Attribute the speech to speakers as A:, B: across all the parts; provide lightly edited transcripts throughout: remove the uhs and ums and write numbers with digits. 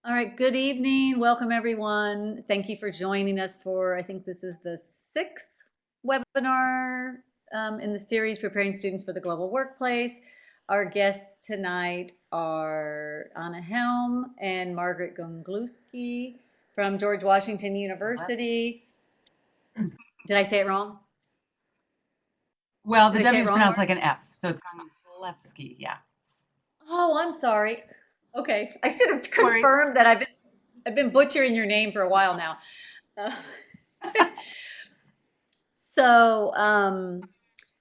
A: All right, good evening. Welcome, everyone. Thank you for joining us for, I think this is the sixth webinar in the series, Preparing Students for the Global Workplace. Our guests tonight are Anna Helm and Margaret Gongluski from George Washington University. Did I say it wrong?
B: Well, the
A: Did I say
B: W
A: it
B: is
A: wrong,
B: pronounced
A: Mark?
B: like an F, so it's Gongluski, yeah.
A: Oh, I'm sorry. Okay, I should have
B: No worries.
A: confirmed that I've been butchering your name for a while now. Uh, So,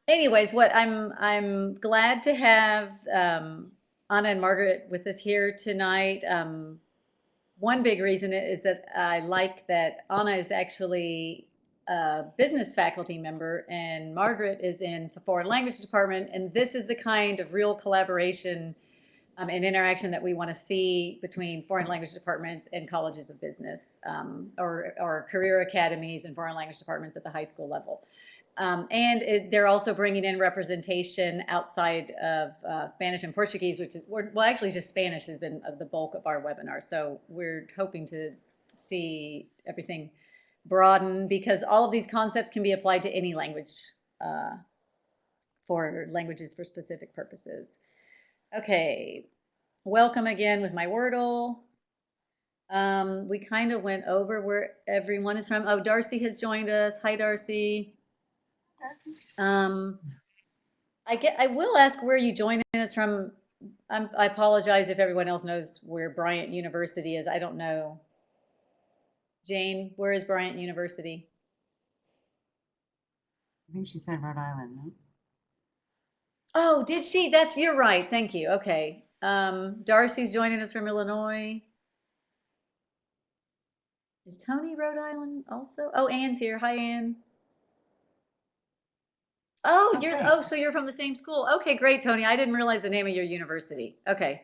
A: anyways, what I'm glad to have Anna and Margaret with us here tonight. One big reason is that I like that Anna is actually a business faculty member and Margaret is in the foreign language department, and this is the kind of real collaboration and interaction that we want to see between foreign language departments and colleges of business, or career academies and foreign language departments at the high school level. They're also bringing in representation outside of Spanish and Portuguese, which is, well, actually just Spanish has been the bulk of our webinar. So we're hoping to see everything broaden because all of these concepts can be applied to any language uh, for languages for specific purposes. Okay, welcome again with my Wordle. We kind of went over where everyone is from. Oh, Darcy has joined us. Hi, Darcy. Um, I will ask where you joining us from. I apologize if everyone else knows where Bryant University is. I don't know. Jane, where is Bryant University?
B: I think she said Rhode Island, no?
A: Oh, did she? You're right. Thank you. Okay. Darcy's joining us from Illinois. Is Tony Rhode Island also? Oh, Anne's here. Hi, Anne.
B: Okay.
A: So you're from the same school. Okay, great, Tony. I didn't realize the name of your university. Okay.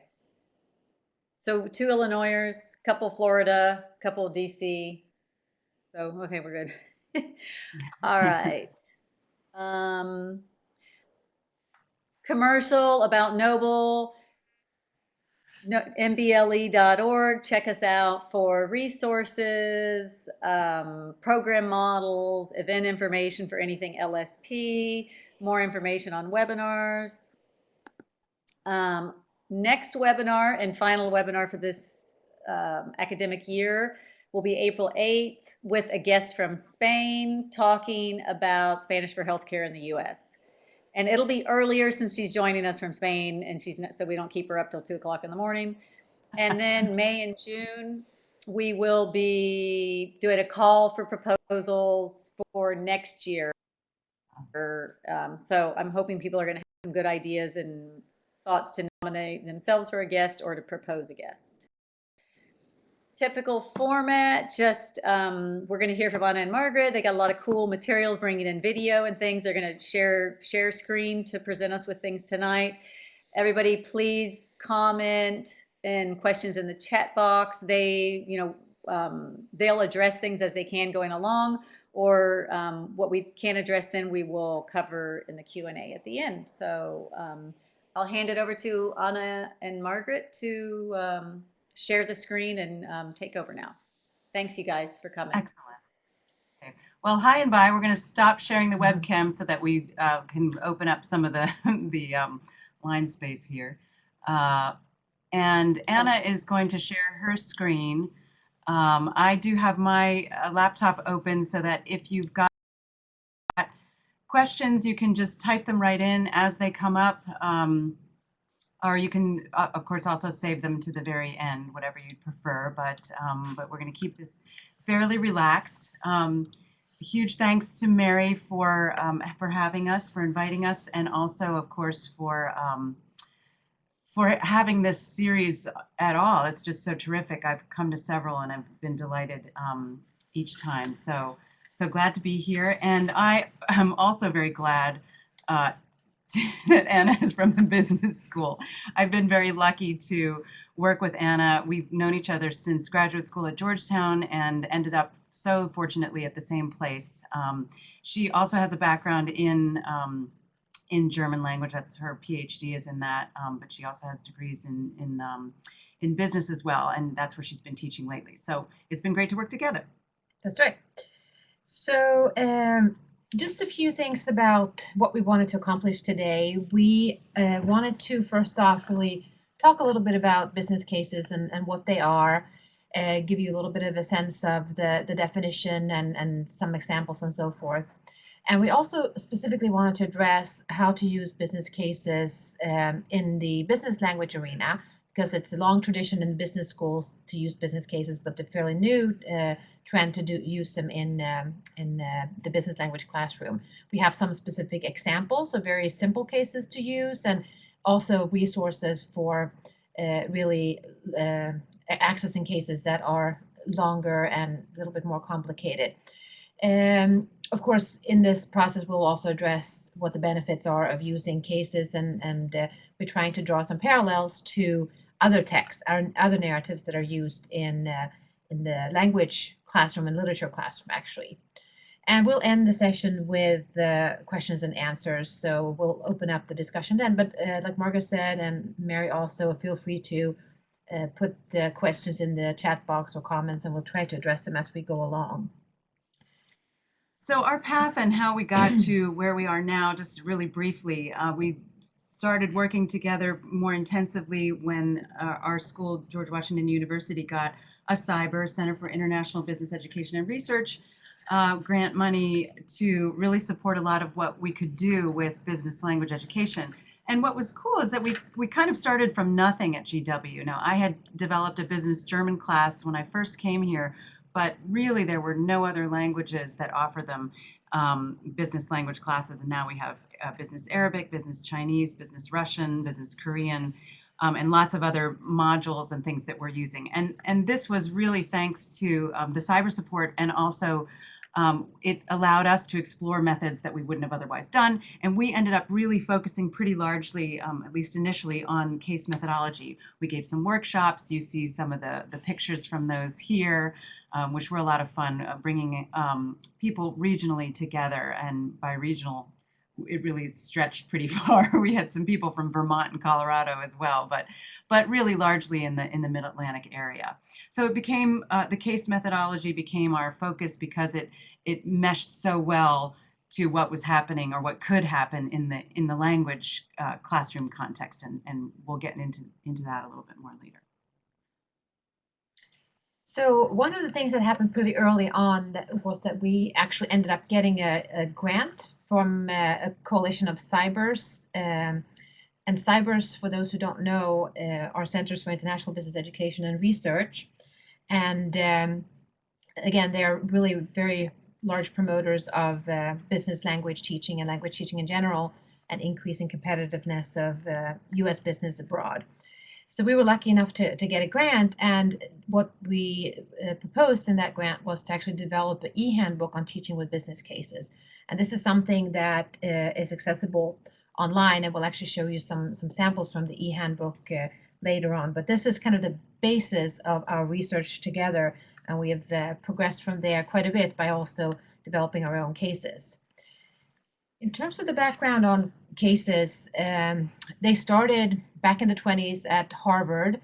A: So two Illinoisers, couple Florida, couple DC. So okay, we're good. All right. Um, Commercial about Noble, no, mble.org. Check us out for resources, program models, event information for anything LSP, more information on webinars. Um, Next webinar and final webinar for this academic year will be April 8th with a guest from Spain talking about Spanish for healthcare in the US. And it'll be earlier since she's joining us from Spain and she's not, so we don't keep her up till 2 o'clock in the morning. And then May and June, we will be doing a call for proposals for next year. So I'm hoping people are going to have some good ideas and thoughts to nominate themselves for a guest or to propose a guest. Typical format, just we're going to hear from Anna and Margaret. They got a lot of cool materials, bringing in video and things. They're going to share screen to present us with things tonight. Everybody, please comment and questions in the chat box. They'll address things as they can going along, or what we can't address, then we will cover in the Q&A at the end. So I'll hand it over to Anna and Margaret to share the screen and take over now. Thanks, you guys, for coming.
B: Excellent. Okay. Well, hi and bye. We're going to stop sharing the webcam so that we can open up some of the line space here. And Anna is going to share her screen. I do have my laptop open so that if you've got questions, you can just type them right in as they come up. Or you can, of course, also save them to the very end, whatever you'd prefer. But we're going to keep this fairly relaxed. Huge thanks to Mary for having us, for inviting us, and also, of course, for having this series at all. It's just so terrific. I've come to several, and I've been delighted each time. So glad to be here, and I am also very glad that Anna is from the business school. I've been very lucky to work with Anna. We've known each other since graduate school at Georgetown and ended up so fortunately at the same place. She also has a background in German language. That's her PhD is in that, but she also has degrees in business as well, and that's where she's been teaching lately. So it's been great to work together.
C: That's right. So, just a few things about what we wanted to accomplish today. We wanted to, first off, really talk a little bit about business cases and what they are, give you a little bit of a sense of the definition and some examples and so forth. And we also specifically wanted to address how to use business cases in the business language arena, because it's a long tradition in business schools to use business cases, but the fairly new trend to use them in the business language classroom. We have some specific examples of very simple cases to use, and also resources for really accessing cases that are longer and a little bit more complicated. Of course, in this process, we'll also address what the benefits are of using cases, and we're trying to draw some parallels to other texts, other narratives that are used in the language classroom and literature classroom, actually. And we'll end the session with questions and answers. So we'll open up the discussion then. But like Margaret said, and Mary also, feel free to put questions in the chat box or comments, and we'll try to address them as we go along.
B: So our path and how we got to where we are now, just really briefly, we started working together more intensively when our school, George Washington University, got a CYBER, Center for International Business Education and Research, grant money to really support a lot of what we could do with business language education. And what was cool is that we kind of started from nothing at GW. Now, I had developed a business German class when I first came here, but really there were no other languages that offer them business language classes. And now we have business Arabic, business Chinese, business Russian, business Korean, and lots of other modules and things that we're using. And this was really thanks to the cyber support, and also it allowed us to explore methods that we wouldn't have otherwise done. And we ended up really focusing pretty largely, at least initially, on case methodology. We gave some workshops. You see some of the pictures from those here, which were a lot of fun, bringing people regionally together. And by regional, it really stretched pretty far. We had some people from Vermont and Colorado as well, but really largely in the Mid-Atlantic area. So it became the case methodology became our focus because it meshed so well to what was happening or what could happen in the language classroom context, and we'll get into that a little bit more later.
C: So one of the things that happened pretty early on was that we actually ended up getting a grant from a coalition of CYBERs. And CYBERs, for those who don't know, are Centers for International Business Education and Research. And again, they're really very large promoters of business language teaching and language teaching in general, and increasing competitiveness of US business abroad. So we were lucky enough to get a grant, and what we proposed in that grant was to actually develop an E Handbook on teaching with business cases. And this is something that is accessible online, and we'll actually show you some samples from the E Handbook later on. But this is kind of the basis of our research together, and we have progressed from there quite a bit by also developing our own cases. In terms of the background on cases, they started back in the 20s at Harvard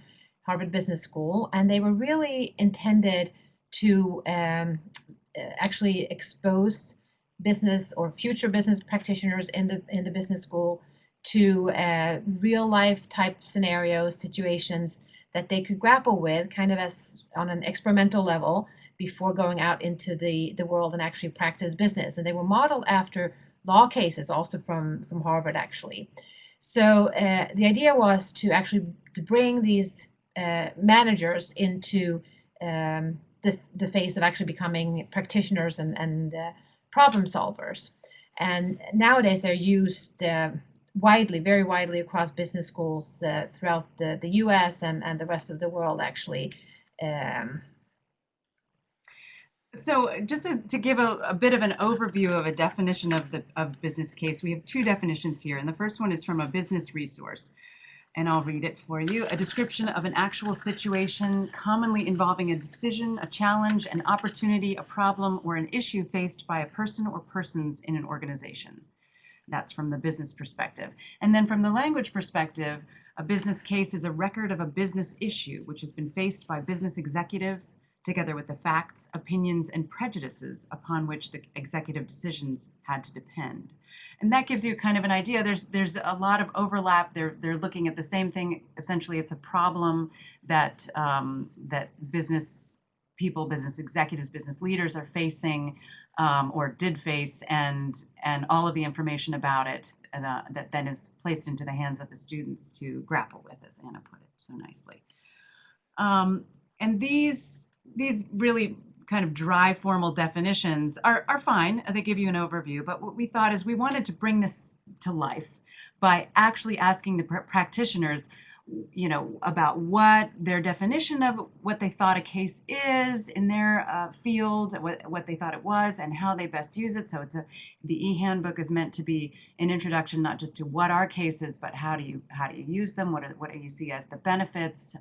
C: Business School, and they were really intended to actually expose business or future business practitioners in the business school to real life type scenarios, situations that they could grapple with kind of as on an experimental level before going out into the world and actually practice business. And they were modeled after law cases, also from Harvard, actually. So the idea was to actually to bring these managers into the phase of actually becoming practitioners and problem solvers. And nowadays they're used widely, very widely across business schools throughout the US and the rest of the world, actually.
B: So just to give a bit of an overview of a definition of business case, we have two definitions here. And the first one is from a business resource. And I'll read it for you. A description of an actual situation commonly involving a decision, a challenge, an opportunity, a problem, or an issue faced by a person or persons in an organization. That's from the business perspective. And then from the language perspective, A business case is a record of a business issue which has been faced by business executives, together with the facts, opinions, and prejudices upon which the executive decisions had to depend. And that gives you kind of an idea. There's a lot of overlap. They're looking at the same thing. Essentially, it's a problem that that business people, business executives, business leaders are facing, or did face, and all of the information about it that then is placed into the hands of the students to grapple with, as Anna put it so nicely. And these really kind of dry formal definitions are fine. They give you an overview, but what we thought is we wanted to bring this to life by actually asking the practitioners, you know, about what their definition of what they thought a case is in their field, what they thought it was, and how they best use it. So the E Handbook is meant to be an introduction not just to what are cases, but how do you use them, what do you see as the benefits,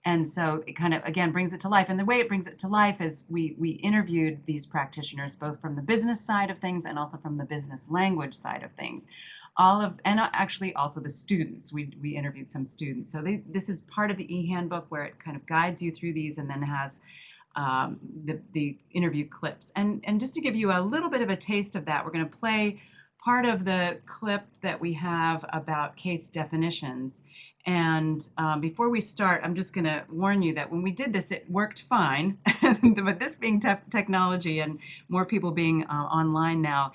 B: and so it kind of again brings it to life. And the way it brings it to life is we interviewed these practitioners both from the business side of things and also from the business language side of things. And actually also the students. We interviewed some students. So this is part of the E Handbook where it kind of guides you through these and then has the interview clips. And just to give you a little bit of a taste of that, we're going to play part of the clip that we have about case definitions. And before we start, I'm just going to warn you that when we did this, it worked fine. But this being technology and more people being online now,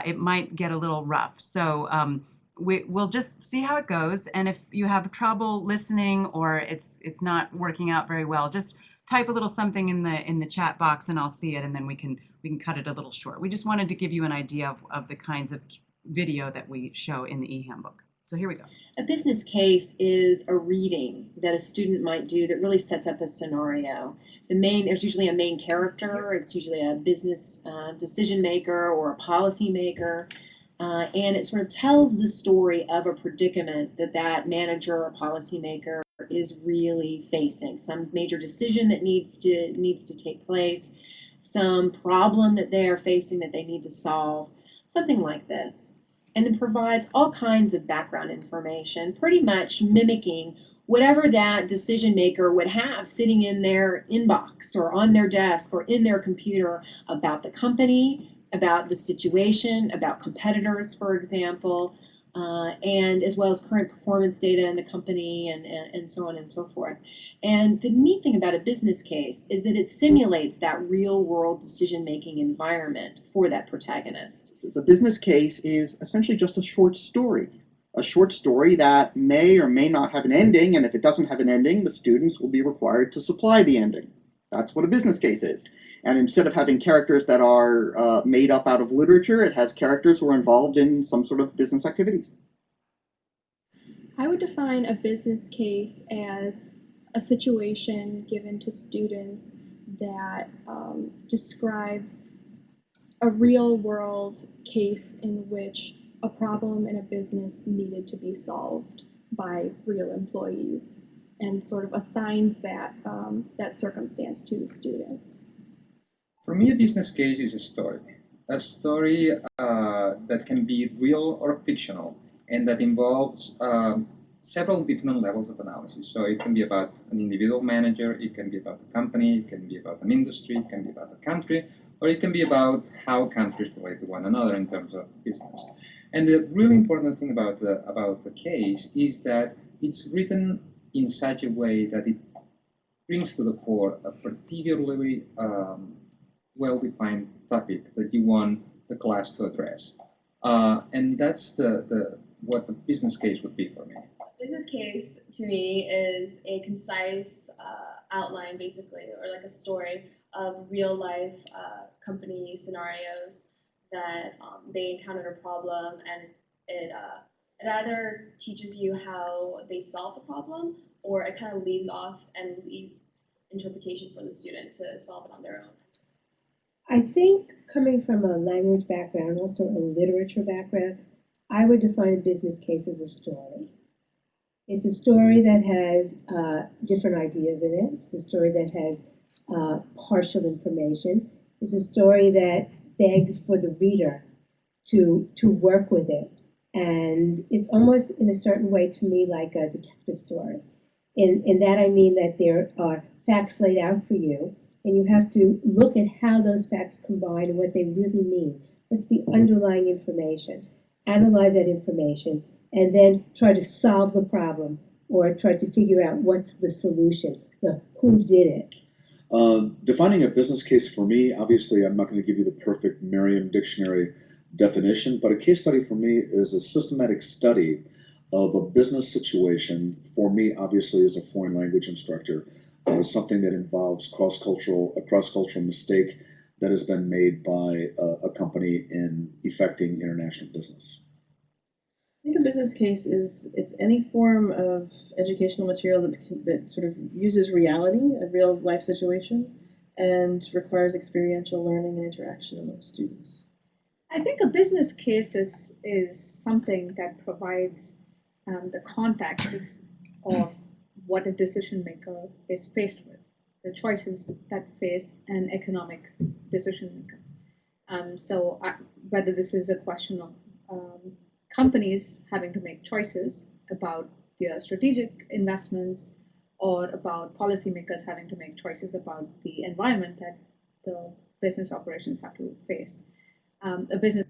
B: it might get a little rough. So we'll just see how it goes. And if you have trouble listening or it's not working out very well, just type a little something in the chat box and I'll see it, and then we can cut it a little short. We just wanted to give you an idea of the kinds of video that we show in the E Handbook. So here we go.
D: A business case is a reading that a student might do that really sets up a scenario. There's usually a main character. It's usually a business decision maker or a policy maker, and it sort of tells the story of a predicament that manager or policy maker is really facing. Some major decision that needs to take place, some problem that they are facing that they need to solve, something like this. And then provides all kinds of background information, pretty much mimicking whatever that decision maker would have sitting in their inbox or on their desk or in their computer about the company, about the situation, about competitors, for example, and as well as current performance data in the company and so on and so forth. And the neat thing about a business case is that it simulates that real world decision-making environment for that protagonist.
E: So a business case is essentially just a short story that may or may not have an ending, and if it doesn't have an ending, the students will be required to supply the ending. That's what a business case is. And instead of having characters that are made up out of literature, it has characters who are involved in some sort of business activities.
F: I would define a business case as a situation given to students that describes a real world case in which a problem in a business needed to be solved by real employees, and sort of assigns that circumstance to the students.
G: For me, a business case is a story that can be real or fictional, and that involves several different levels of analysis. So it can be about an individual manager, it can be about a company, it can be about an industry, it can be about a country, or it can be about how countries relate to one another in terms of business. And the really important thing about the case is that it's written in such a way that it brings to the fore a particularly well-defined topic that you want the class to address. And that's what the business case would be for me.
H: Business case to me is a concise outline, basically, or like a story of real life company scenarios that they encountered a problem, and it either teaches you how they solve the problem, or it kind of leaves off and leaves interpretation for the student to solve it on their own.
I: I think coming from a language background, also a literature background, I would define a business case as a story. It's a story that has different ideas in it. It's a story that has partial information. It's a story that begs for the reader to work with it and it's almost in a certain way to me like a detective story. In that I mean that there are facts laid out for you, and you have to look at how those facts combine and what they really mean. What's the underlying information? Analyze that information, and then try to solve the problem or try to figure out what's the solution, the who did it.
J: Defining a business case for me, obviously, I'm not going to give you the perfect Merriam dictionary definition, but a case study for me is a systematic study of a business situation. For me, obviously, as a foreign language instructor, something that involves a cross-cultural mistake that has been made by a company in effecting international business.
K: I think a business case it's any form of educational material that sort of uses reality, a real life situation, and requires experiential learning and interaction among students.
L: I think a business case is something that provides the context of what a decision maker is faced with, the choices that face an economic decision maker. Whether this is a question of companies having to make choices about their strategic investments or about policymakers having to make choices about the environment that the business operations have to face. A business.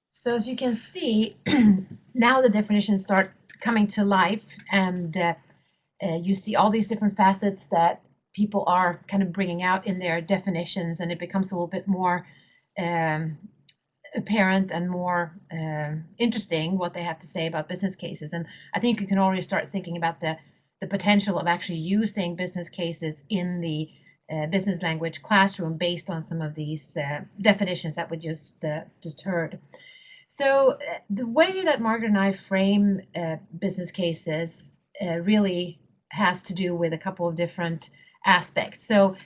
C: So as you can see, now the definitions start coming to life, and you see all these different facets that people are kind of bringing out in their definitions, and it becomes a little bit more apparent and more interesting what they have to say about business cases. And I think you can already start thinking about the potential of actually using business cases in the business language classroom based on some of these definitions that we just heard. So the way that Margaret and I frame business cases really has to do with a couple of different aspects. So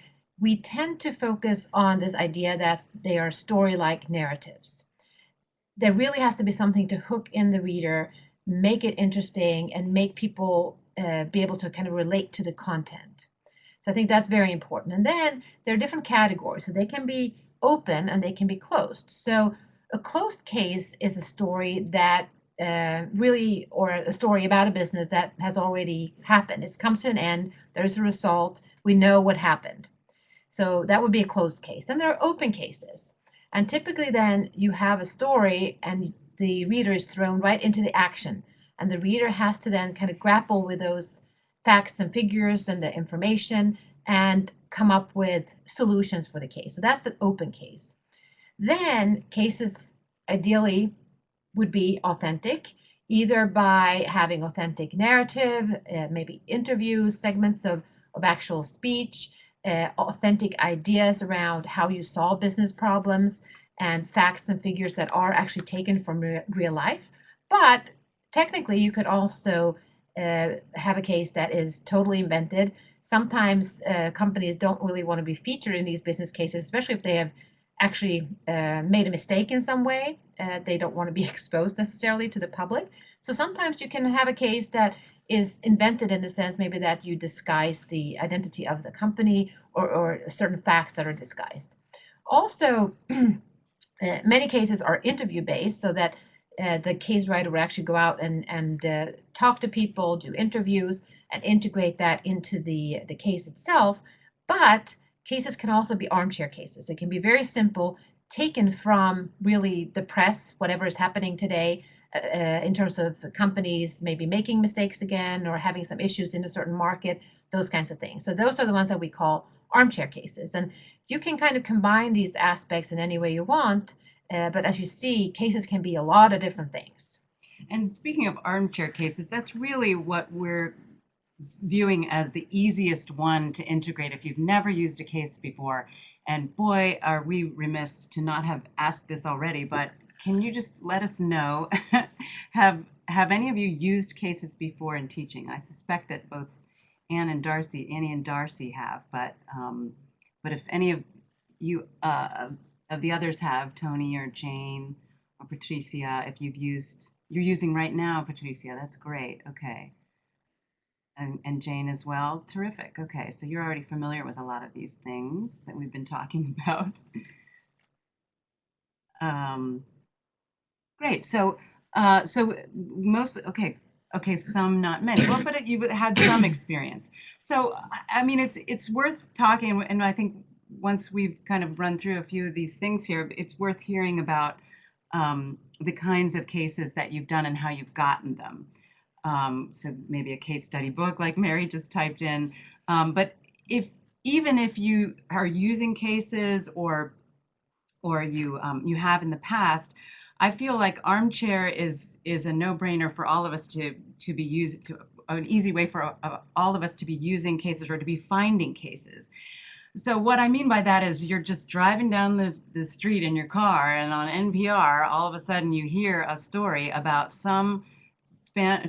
C: we tend to focus on this idea that they are story-like narratives. There really has to be something to hook in the reader, make it interesting, and make people be able to kind of relate to the content. So I think that's very important. And then there are different categories. So they can be open and they can be closed. So a closed case is a story that or a story about a business that has already happened. It's come to an end. There's a result. We know what happened. So that would be a closed case. Then there are open cases. And typically then you have a story and the reader is thrown right into the action. And the reader has to then kind of grapple with those facts and figures and the information and come up with solutions for the case. So that's an open case. Then cases ideally would be authentic, either by having authentic narrative, maybe interviews, segments of actual speech, authentic ideas around how you solve business problems, and facts and figures that are actually taken from real life. But technically, you could also have a case that is totally invented. Sometimes companies don't really want to be featured in these business cases, especially if they have actually made a mistake in some way. They don't want to be exposed necessarily to the public. So sometimes you can have a case that is invented in the sense maybe that you disguise the identity of the company or certain facts that are disguised. Also, many cases are interview based, so that the case writer would actually go out and talk to people, do interviews, and integrate that into the case itself. But cases can also be armchair cases. It can be very simple, taken from really the press, whatever is happening today, in terms of companies maybe making mistakes again or having some issues in a certain market, those kinds of things. So those are the ones that we call armchair cases. And you can kind of combine these aspects in any way you want, but as you see, cases can be a lot of different things.
B: And speaking of armchair cases, that's really what we're viewing as the easiest one to integrate if you've never used a case before. And boy, are we remiss to not have asked this already, but can you just let us know, have any of you used cases before in teaching? I suspect that both Annie and Darcy have, but if any of you of the others have, Tony or Jane or Patricia, if you're using right now, Patricia, that's great. Okay. And Jane as well. Terrific. Okay, so you're already familiar with a lot of these things that we've been talking about. Great. So, okay, some, not many. Well, but you've had some experience. So, I mean, it's worth talking, and I think once we've kind of run through a few of these things here, it's worth hearing about the kinds of cases that you've done and how you've gotten them. So maybe a case study book like Mary just typed in. But even if you are using cases or you have in the past, I feel like Armchair is a no-brainer for all of us to be using, to an easy way for all of us to be using cases or to be finding cases. So what I mean by that is you're just driving down the street in your car, and on NPR, all of a sudden you hear a story about some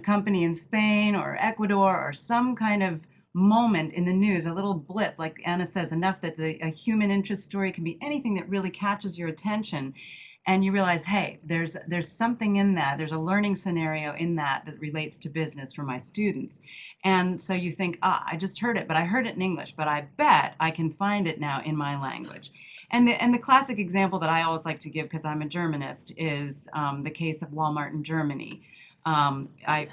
B: company in Spain or Ecuador or some kind of moment in the news, a little blip, like Anna says, enough that a human interest story can be anything that really catches your attention. And you realize, hey, there's something in that. There's a learning scenario in that relates to business for my students. And so you think, I just heard it, but I heard it in English, but I bet I can find it now in my language. And the classic example that I always like to give, because I'm a Germanist, is the case of Walmart in Germany. I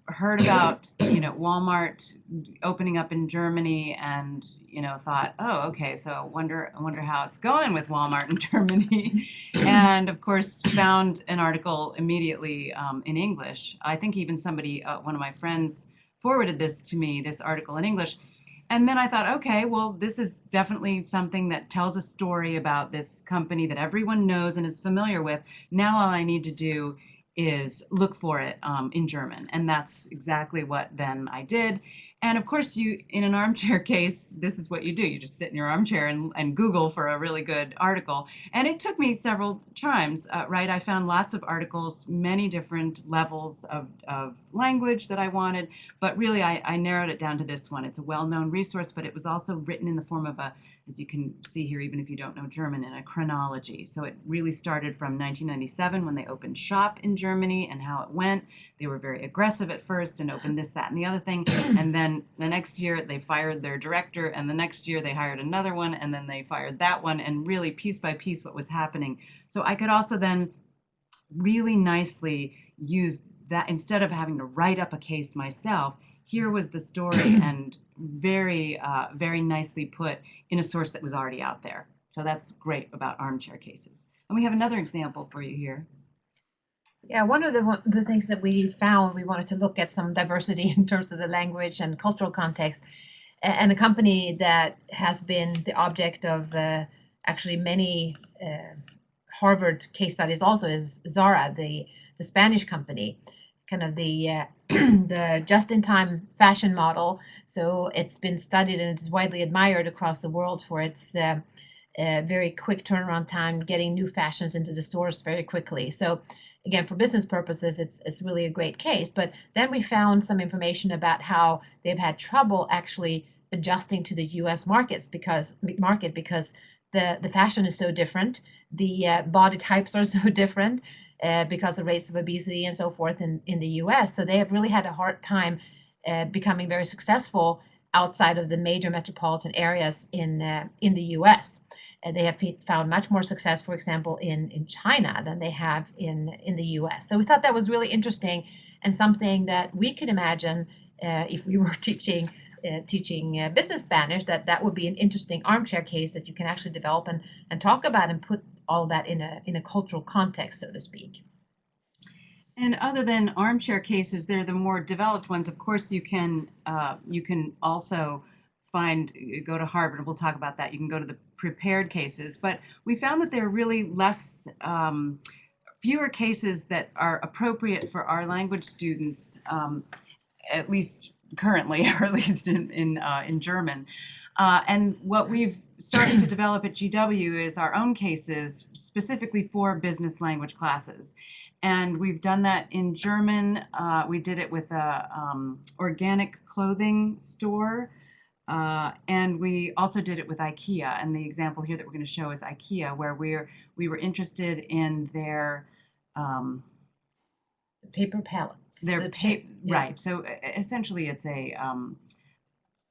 B: heard about Walmart opening up in Germany, and thought, oh, okay, so I wonder how it's going with Walmart in Germany. And of course found an article immediately in English. I think even somebody, one of my friends, forwarded this article in English. And then I thought, okay, well, this is definitely something that tells a story about this company that everyone knows and is familiar with. Now all I need to do is look for it in German. And that's exactly what then I did. And of course, in an armchair case, this is what you do. You just sit in your armchair and Google for a really good article. And it took me several times, right? I found lots of articles, many different levels of language that I wanted. But really, I narrowed it down to this one. It's a well-known resource, but it was also written in the form of as you can see here, even if you don't know German, in a chronology. So it really started from 1997 when they opened shop in Germany and how it went. They were very aggressive at first and opened this, that, and the other thing. And then the next year they fired their director, and the next year they hired another one, and then they fired that one, and really piece by piece what was happening. So I could also then really nicely use that instead of having to write up a case myself. Here was the story and very, very nicely put in a source that was already out there. So that's great about armchair cases. And we have another example for you here.
C: Yeah, one of the things that we found, we wanted to look at some diversity in terms of the language and cultural context. And a company that has been the object of actually many Harvard case studies also is Zara, the Spanish company, kind of the the just-in-time fashion model. So it's been studied and it's widely admired across the world for its very quick turnaround time, getting new fashions into the stores very quickly. So again, for business purposes, it's really a great case. But then we found some information about how they've had trouble actually adjusting to the U.S. market because the fashion is so different, the body types are so different because of rates of obesity and so forth in the U.S. So they have really had a hard time becoming very successful outside of the major metropolitan areas in the U.S. They have found much more success, for example, in China than they have in the U.S. So we thought that was really interesting and something that we could imagine if we were teaching business Spanish, that would be an interesting armchair case that you can actually develop and talk about and put all that in a cultural context, so to speak.
B: And other than armchair cases, they're the more developed ones. Of course, you can also go to Harvard. We'll talk about that. You can go to the prepared cases, but we found that there are really fewer cases that are appropriate for our language students, at least currently, or at least in German. And what we've started to develop at GW is our own cases specifically for business language classes. And we've done that in German. We did it with a organic clothing store. And we also did it with IKEA. And the example here that we're going to show is IKEA, where we were interested in their
C: paper pallets.
B: Right. So essentially, it's a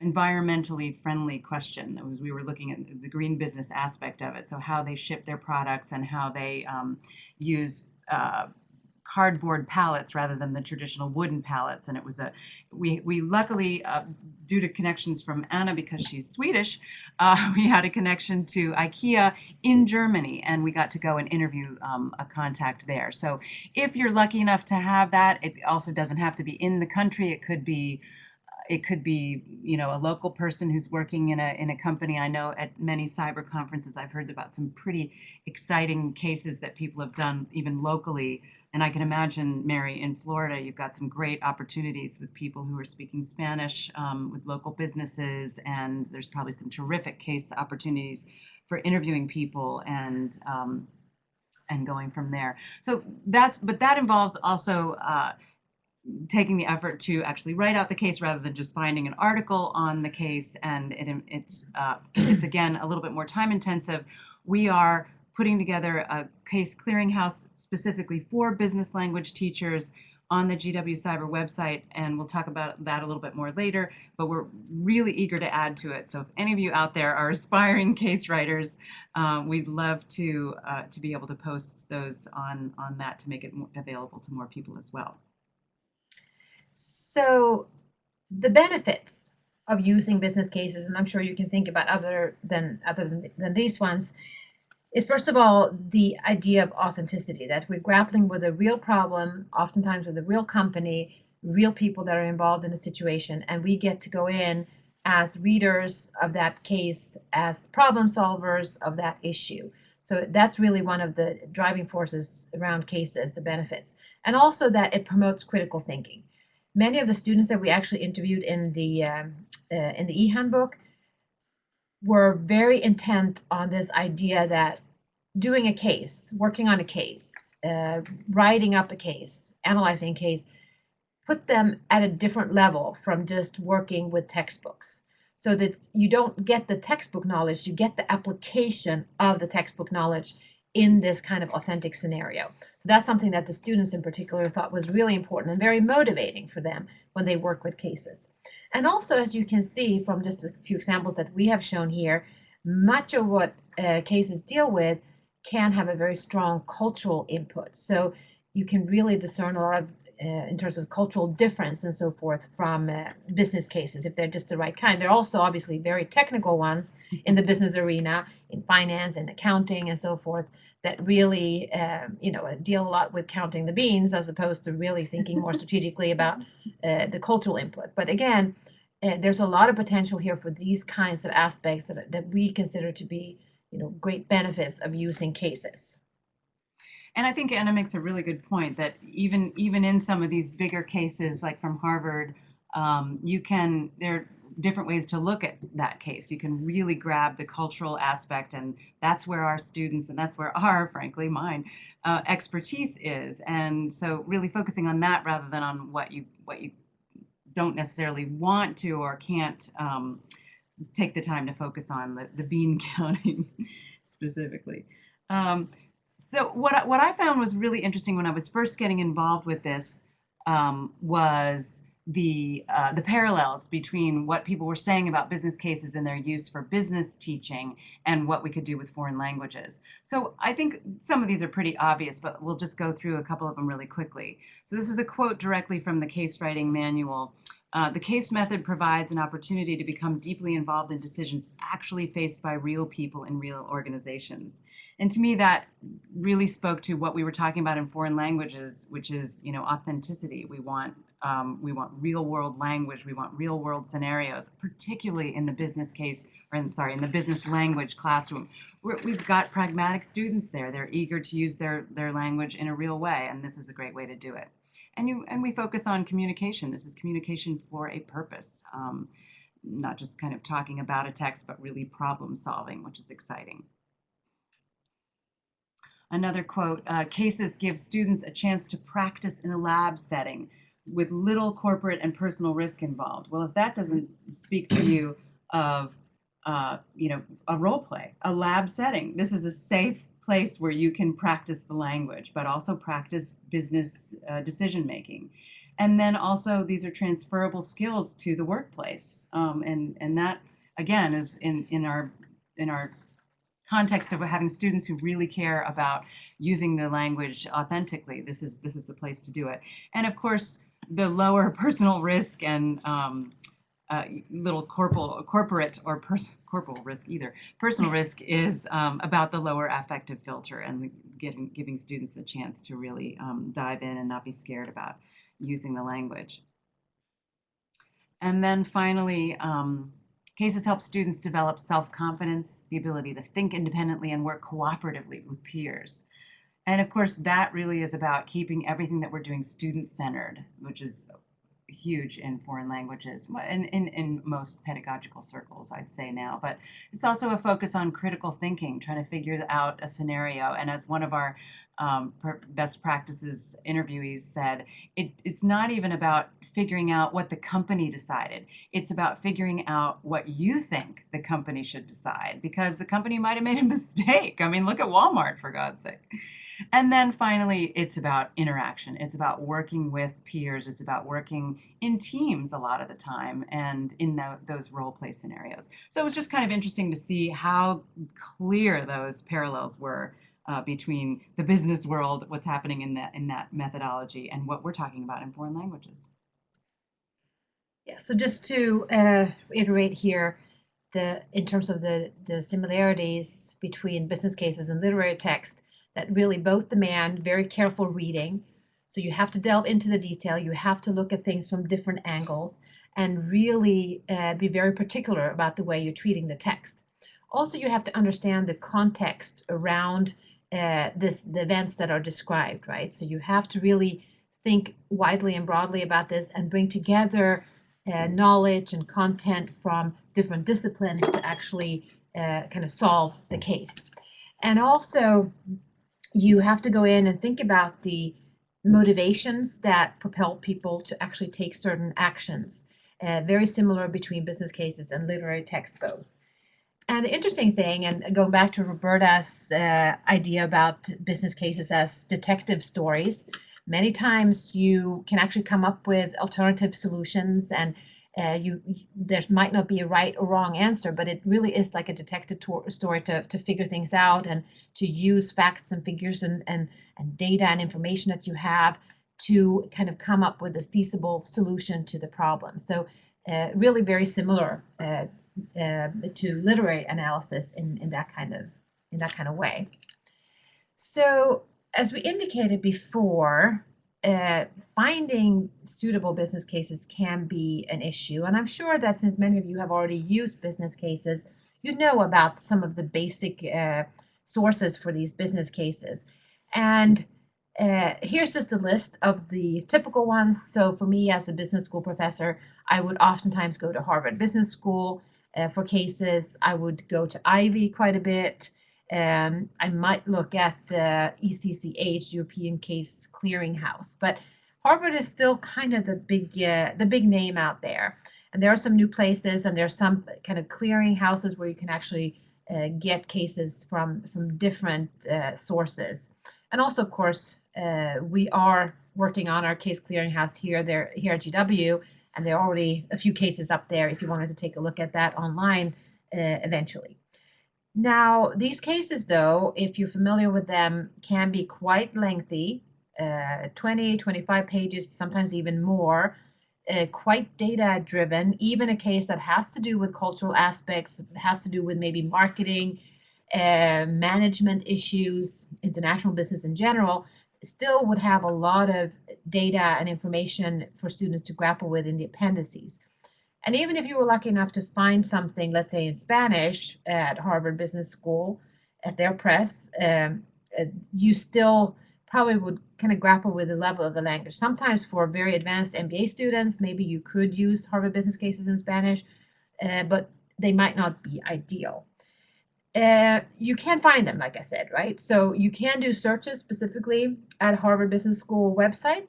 B: environmentally friendly question. We were looking at the green business aspect of it. So how they ship their products and how they use cardboard pallets rather than the traditional wooden pallets. And it was we luckily, due to connections from Anna, because she's Swedish, we had a connection to IKEA in Germany, and we got to go and interview a contact there. So if you're lucky enough to have that, it also doesn't have to be in the country. It could be, a local person who's working in a company. I know at many cyber conferences, I've heard about some pretty exciting cases that people have done even locally. And I can imagine, Mary, in Florida, you've got some great opportunities with people who are speaking Spanish, with local businesses, and there's probably some terrific case opportunities for interviewing people and going from there. So but that involves also taking the effort to actually write out the case rather than just finding an article on the case, and it's again a little bit more time intensive. We are putting together a case clearinghouse specifically for business language teachers on the GW Cyber website, and we'll talk about that a little bit more later, but we're really eager to add to it. So if any of you out there are aspiring case writers, we'd love to be able to post those on that to make it available to more people as well.
C: So the benefits of using business cases, and I'm sure you can think about other than these ones, is first of all the idea of authenticity, that we're grappling with a real problem, oftentimes with a real company, real people that are involved in the situation, and we get to go in as readers of that case, as problem solvers of that issue. So that's really one of the driving forces around cases, the benefits, and also that it promotes critical thinking. Many of the students that we actually interviewed in the E Handbook were very intent on this idea that doing a case, working on a case, writing up a case, analyzing a case, put them at a different level from just working with textbooks. So that you don't get the textbook knowledge, you get the application of the textbook knowledge in this kind of authentic scenario. So that's something that the students in particular thought was really important and very motivating for them when they work with cases. And also, as you can see from just a few examples that we have shown here, much of what cases deal with can have a very strong cultural input. So you can really discern a lot of, in terms of cultural difference and so forth, from business cases, if they're just the right kind. There are also obviously very technical ones in the business arena, in finance and accounting and so forth, that really deal a lot with counting the beans as opposed to really thinking more strategically about the cultural input. But again, there's a lot of potential here for these kinds of aspects that we consider to be great benefits of using cases.
B: And I think Anna makes a really good point that even in some of these bigger cases, like from Harvard, there are different ways to look at that case. You can really grab the cultural aspect, and that's where our students, and that's where frankly, mine, expertise is. And so really focusing on that rather than on what you don't necessarily want to or can't take the time to focus on, the bean counting specifically. So what I found was really interesting when I was first getting involved with this was the parallels between what people were saying about business cases and their use for business teaching and what we could do with foreign languages. So I think some of these are pretty obvious, but we'll just go through a couple of them really quickly. So this is a quote directly from the case writing manual. The case method provides an opportunity to become deeply involved in decisions actually faced by real people in real organizations. And to me, that really spoke to what we were talking about in foreign languages, which is, authenticity. We want real world language. We want real world scenarios, particularly in the business case, in the business language classroom. We've got pragmatic students there. They're eager to use their language in a real way, and this is a great way to do it. And we focus on communication. This is communication for a purpose, not just kind of talking about a text, but really problem solving, which is exciting. Another quote, cases give students a chance to practice in a lab setting with little corporate and personal risk involved. Well, if that doesn't speak to you of, a role play, a lab setting, this is a safe place where you can practice the language, but also practice business decision making. And then also these are transferable skills to the workplace. And that, again, is in our context of having students who really care about using the language authentically, this is the place to do it. And of course, the lower personal risk and little corporate or corporal risk either. Personal risk is about the lower affective filter and giving students the chance to really dive in and not be scared about using the language. And then finally, cases help students develop self-confidence, the ability to think independently and work cooperatively with peers. And of course, that really is about keeping everything that we're doing student-centered, which is huge in foreign languages, in most pedagogical circles, I'd say now. But it's also a focus on critical thinking, trying to figure out a scenario. And as one of our best practices interviewees said, it's not even about figuring out what the company decided. It's about figuring out what you think the company should decide, because the company might have made a mistake. I mean, look at Walmart, for God's sake. And then finally, it's about interaction. It's about working with peers. It's about working in teams a lot of the time and in those role play scenarios. So it was just kind of interesting to see how clear those parallels were between the business world, what's happening in that methodology, and what we're talking about in foreign languages.
C: Yeah, so just to iterate here, in terms of the similarities between business cases and literary text, that really both demand very careful reading. So you have to delve into the detail. You have to look at things from different angles and really be very particular about the way you're treating the text. Also, you have to understand the context around the events that are described, right? So you have to really think widely and broadly about this and bring together knowledge and content from different disciplines to actually kind of solve the case. And also, you have to go in and think about the motivations that propel people to actually take certain actions, very similar between business cases and literary text both. And the interesting thing, and going back to Roberta's idea about business cases as detective stories, many times you can actually come up with alternative solutions, and there might not be a right or wrong answer, but it really is like a detective story to figure things out and to use facts and figures and data and information that you have to kind of come up with a feasible solution to the problem. So really very similar to literary analysis in that kind of way. So as we indicated before, finding suitable business cases can be an issue. And I'm sure that since many of you have already used business cases, you know about some of the basic sources for these business cases. And here's just a list of the typical ones. So for me as a business school professor, I would oftentimes go to Harvard Business School for cases. I would go to Ivy quite a bit. I might look at ECCH, European Case Clearinghouse, but Harvard is still kind of the big name out there. And there are some new places, and there's some kind of clearinghouses where you can actually get cases from different sources. And also, of course, we are working on our case clearinghouse here at GW, and there are already a few cases up there if you wanted to take a look at that online eventually. Now, these cases, though, if you're familiar with them, can be quite lengthy, 20, 25 pages, sometimes even more, quite data-driven. Even a case that has to do with cultural aspects, has to do with maybe marketing, management issues, international business in general, still would have a lot of data and information for students to grapple with in the appendices. And even if you were lucky enough to find something, let's say in Spanish at Harvard Business School, at their press, you still probably would kind of grapple with the level of the language. Sometimes for very advanced MBA students, maybe you could use Harvard Business Cases in Spanish, but they might not be ideal. You can find them, like I said, right? So you can do searches specifically at Harvard Business School website,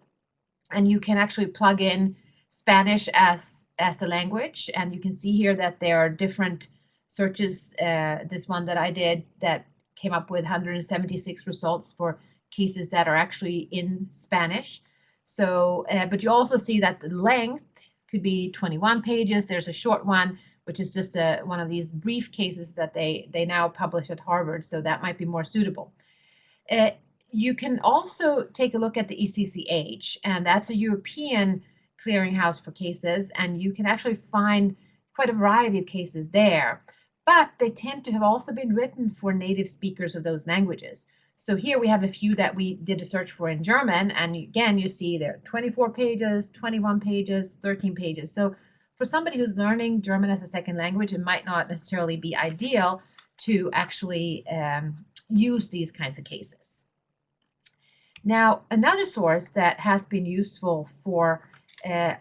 C: and you can actually plug in Spanish as the language, and you can see here that there are different searches. This one that I did that came up with 176 results for cases that are actually in Spanish. So, but you also see that the length could be 21 pages. There's a short one, which is just one of these brief cases that they now publish at Harvard. So that might be more suitable. you can also take a look at the ECCH, and that's a European clearinghouse for cases, and you can actually find quite a variety of cases there. But they tend to have also been written for native speakers of those languages. So here we have a few that we did a search for in German, and again, you see there are 24 pages, 21 pages, 13 pages. So for somebody who's learning German as a second language, it might not necessarily be ideal to actually use these kinds of cases. Now, another source that has been useful for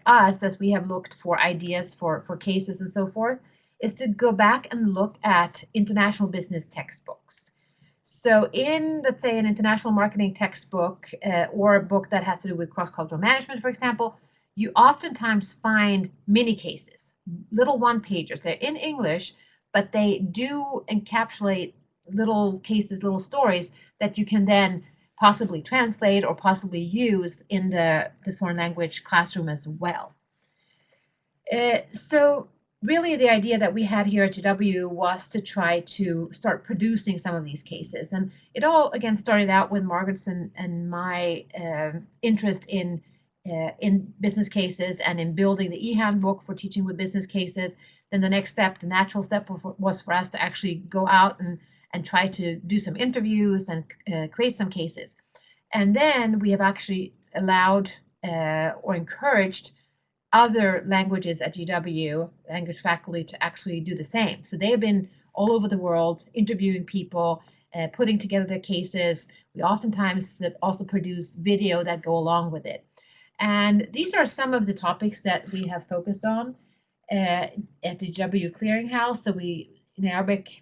C: us as we have looked for ideas for cases and so forth is to go back and look at international business textbooks. So in, let's say, an international marketing textbook or a book that has to do with cross-cultural management, for example, you oftentimes find mini cases, little one-pagers. They're in English, but they do encapsulate little cases, little stories that you can then possibly translate or possibly use in the foreign language classroom as well. So really the idea that we had here at GW was to try to start producing some of these cases. And it all, again, started out with Margaret's and my interest in business cases and in building the E Handbook for teaching with business cases. Then the next step, the natural step, was for us to actually go out and try to do some interviews and create some cases. And then we have actually allowed or encouraged other languages at GW, language faculty, to actually do the same. So they have been all over the world interviewing people, putting together their cases. We oftentimes also produce video that go along with it. And these are some of the topics that we have focused on at the GW Clearinghouse. So in Arabic,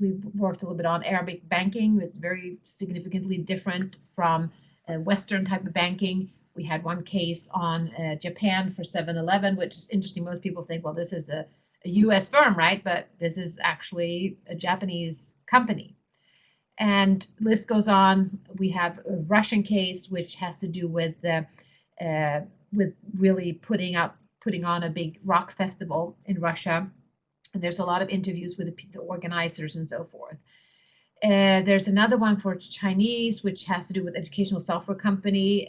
C: we worked a little bit on Arabic banking. It's very significantly different from Western type of banking. We had one case on Japan for 7-Eleven, which is interesting. Most people think, well, this is a US firm, right? But this is actually a Japanese company. And list goes on. We have a Russian case, which has to do with really putting on a big rock festival in Russia. And there's a lot of interviews with the organizers and so forth. There's another one for Chinese, which has to do with educational software company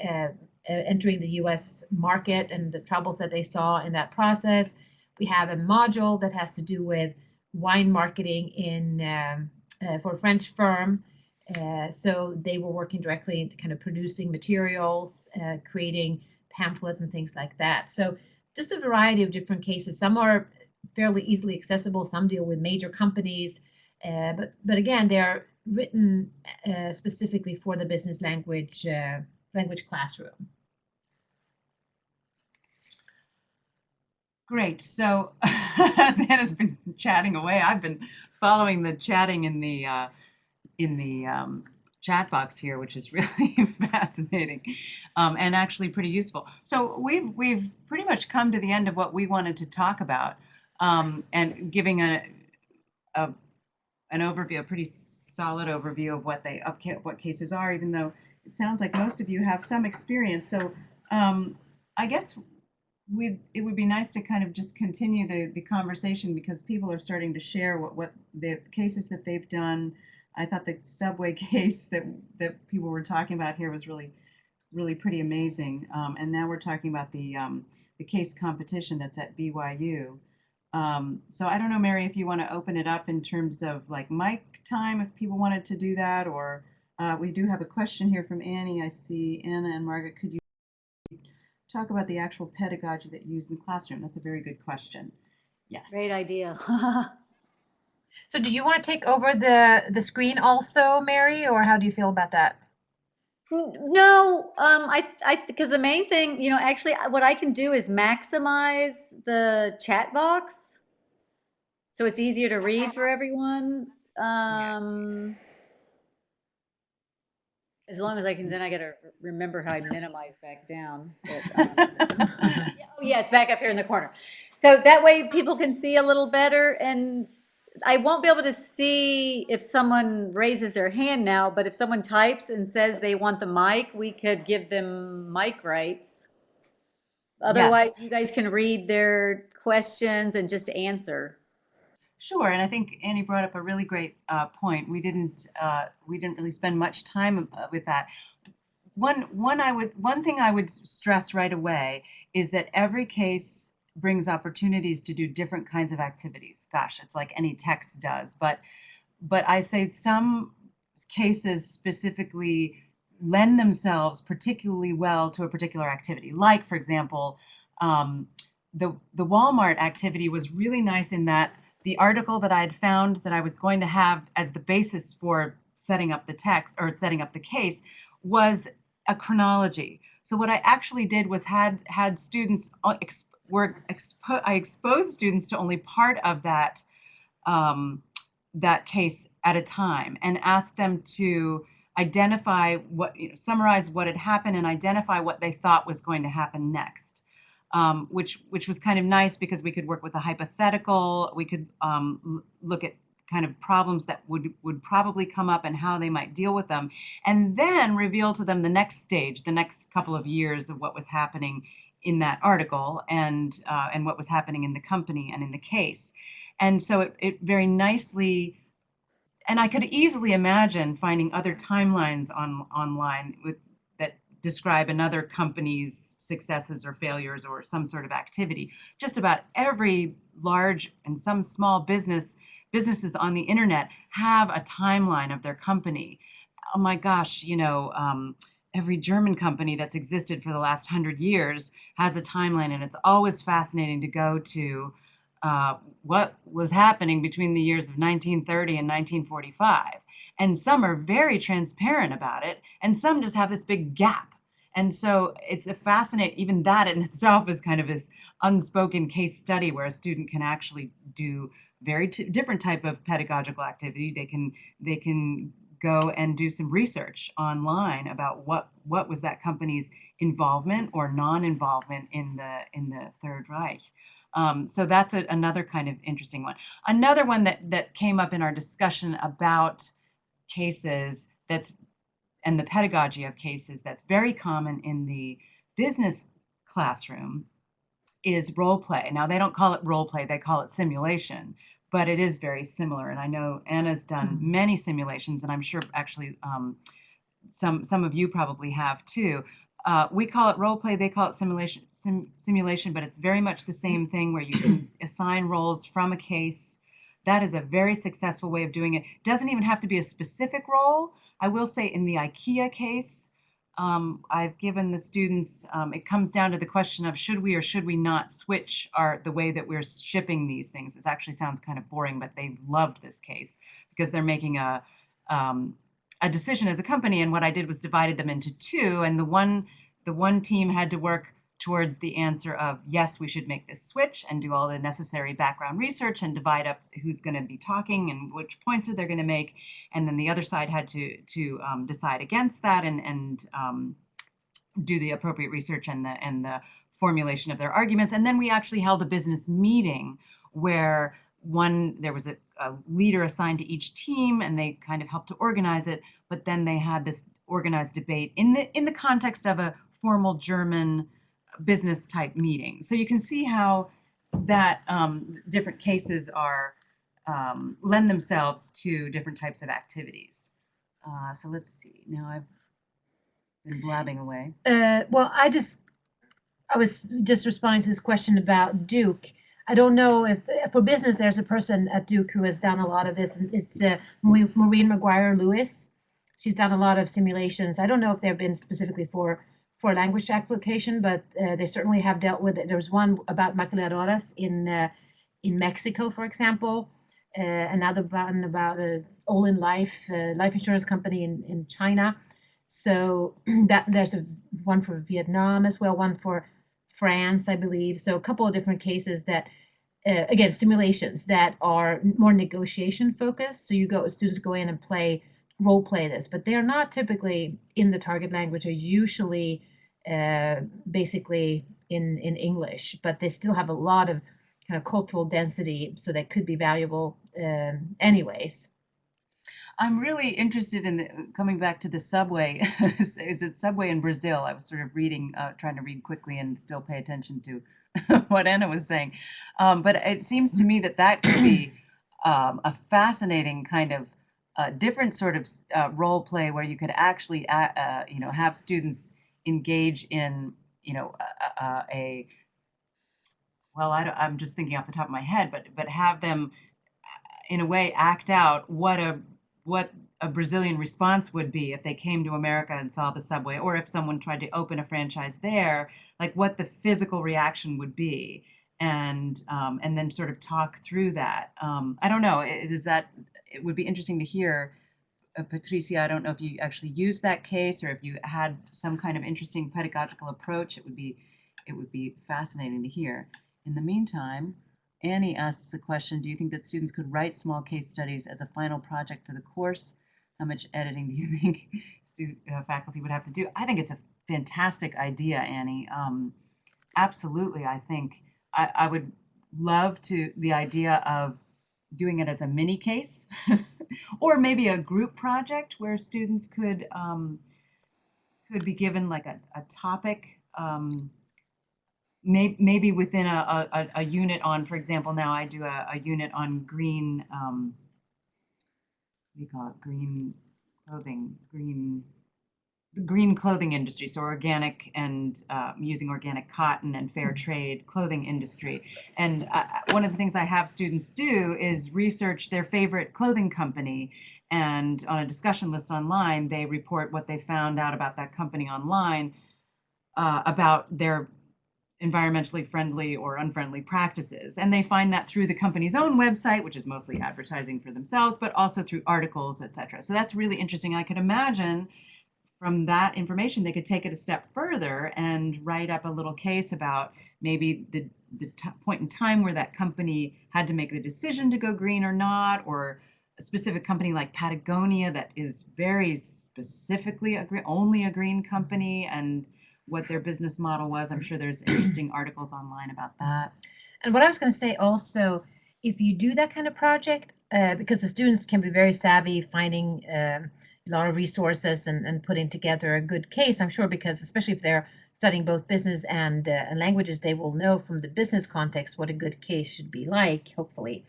C: entering the US market and the troubles that they saw in that process. We have a module that has to do with wine marketing for a French firm. So they were working directly into kind of producing materials, creating pamphlets and things like that. So just a variety of different cases. Some are fairly easily accessible. Some deal with major companies. But again, they are written specifically for the business language classroom.
B: Great. So as Anna's been chatting away, I've been following the chatting in the chat box here, which is really fascinating and actually pretty useful. So we've pretty much come to the end of what we wanted to talk about, and giving an overview, a pretty solid overview of what cases are, even though it sounds like most of you have some experience. So I guess it would be nice to kind of just continue the conversation, because people are starting to share what the cases that they've done. I thought the subway case that people were talking about here was really pretty amazing. And now we're talking about the case competition that's at BYU. So I don't know, Mary, if you want to open it up in terms of like mic time, if people wanted to do that, or we do have a question here from Annie. I see Anna and Margaret. Could you talk about the actual pedagogy that you use in the classroom? That's a very good question. Yes.
A: Great idea.
C: So do you want to take over the screen also, Mary, or how do you feel about that?
A: No, because the main thing, actually what I can do is maximize the chat box so it's easier to read for everyone. As long as I can, then I got to remember how I minimize back down. But, yeah, it's back up here in the corner. So that way people can see a little better, and I won't be able to see if someone raises their hand now, but if someone types and says they want the mic, we could give them mic rights. Otherwise, you guys can read their questions and just answer.
B: Sure, and I think Annie brought up a really great point. We didn't really spend much time with that. One thing I would stress right away is that every case brings opportunities to do different kinds of activities. Gosh, it's like any text does, but I say some cases specifically lend themselves particularly well to a particular activity. Like, for example, the Walmart activity was really nice in that the article that I had found that I was going to have as the basis for setting up the text or setting up the case was a chronology. So what I actually did was had students I exposed students to only part of that that case at a time and asked them to identify summarize what had happened and identify what they thought was going to happen next. Which was kind of nice because we could work with a hypothetical. We could look at kind of problems that would probably come up and how they might deal with them, and then reveal to them the next stage, the next couple of years of what was happening in that article and what was happening in the company and in the case. And so it very nicely, and I could easily imagine finding other timelines online that describe another company's successes or failures or some sort of activity. Just about every large and some small businesses on the internet have a timeline of their company. Oh my gosh, every German company that's existed for the last 100 years has a timeline, and it's always fascinating to go to what was happening between the years of 1930 and 1945. And some are very transparent about it, and some just have this big gap. And so it's a fascinating, even that in itself is kind of this unspoken case study where a student can actually do very different type of pedagogical activity. They can go and do some research online about what was that company's involvement or non-involvement in the Third Reich. So that's another kind of interesting one. Another one that came up in our discussion about cases and the pedagogy of cases that's very common in the business classroom is role play. Now, they don't call it role play, they call it simulation, but it is very similar. And I know Anna's done many simulations, and I'm sure actually some of you probably have too. We call it role play, they call it simulation, but it's very much the same thing where you can assign roles from a case. That is a very successful way of doing it. Doesn't even have to be a specific role. I will say in the IKEA case, I've given the students, it comes down to the question of should we or should we not switch the way that we're shipping these things. It actually sounds kind of boring, but they loved this case because they're making a decision as a company. And what I did was divided them into two, and the one team had to work towards the answer of yes, we should make this switch and do all the necessary background research and divide up who's going to be talking and which points are they going to make. And then the other side had to decide against that and do the appropriate research and the formulation of their arguments. And then we actually held a business meeting where there was a leader assigned to each team, and they kind of helped to organize it. But then they had this organized debate in the context of a formal German business type meeting. So you can see how that different cases are lend themselves to different types of activities. So let's see. Now I've been blabbing away.
C: Well, I was just responding to this question about Duke. I don't know if for business there's a person at Duke who has done a lot of this. It's Maureen McGuire Lewis. She's done a lot of simulations. I don't know if they've been specifically for language application, but they certainly have dealt with it. There was one about maquiladoras in Mexico, for example. Another one about Olin Life insurance company in China. So that there's one for Vietnam as well, one for France, I believe. So a couple of different cases that, again, simulations that are more negotiation focused. So students go in and role play this, but they're not typically in the target language. Are usually basically in English, but they still have a lot of kind of cultural density, so that could be valuable anyways.
B: I'm really interested in coming back to the subway. Is it subway in Brazil? I was sort of trying to read quickly and still pay attention to what Anna was saying. But it seems to me that could be a fascinating kind of different sort of role play where you could actually, have students engage in, a well, I'm just thinking off the top of my head, but have them in a way act out what a Brazilian response would be if they came to America and saw the subway, or if someone tried to open a franchise there, like what the physical reaction would be, and then sort of talk through that. I don't know. It would be interesting to hear, Patricia. I don't know if you actually used that case or if you had some kind of interesting pedagogical approach. It would be fascinating to hear. In the meantime, Annie asks a question: do you think that students could write small case studies as a final project for the course? How much editing do you think faculty would have to do? I think it's a fantastic idea, Annie. Absolutely, I think I would love the idea of doing it as a mini case, or maybe a group project where students could be given like a topic. Maybe within a unit on, for example, now I do a unit on green, what do you call it? Green clothing, the green clothing industry, so organic and using organic cotton and fair trade clothing industry. And one of the things I have students do is research their favorite clothing company, and on a discussion list online, they report what they found out about that company online, about their environmentally friendly or unfriendly practices. And they find that through the company's own website, which is mostly advertising for themselves, but also through articles, etc. So that's really interesting. I could imagine from that information, they could take it a step further and write up a little case about maybe the point in time where that company had to make the decision to go green or not, or a specific company like Patagonia that is very specifically only a green company, and what their business model was. I'm sure there's interesting articles online about that.
C: And what I was going to say also, if you do that kind of project, because the students can be very savvy finding a lot of resources and putting together a good case, I'm sure, because especially if they're studying both business and languages, they will know from the business context what a good case should be like, hopefully.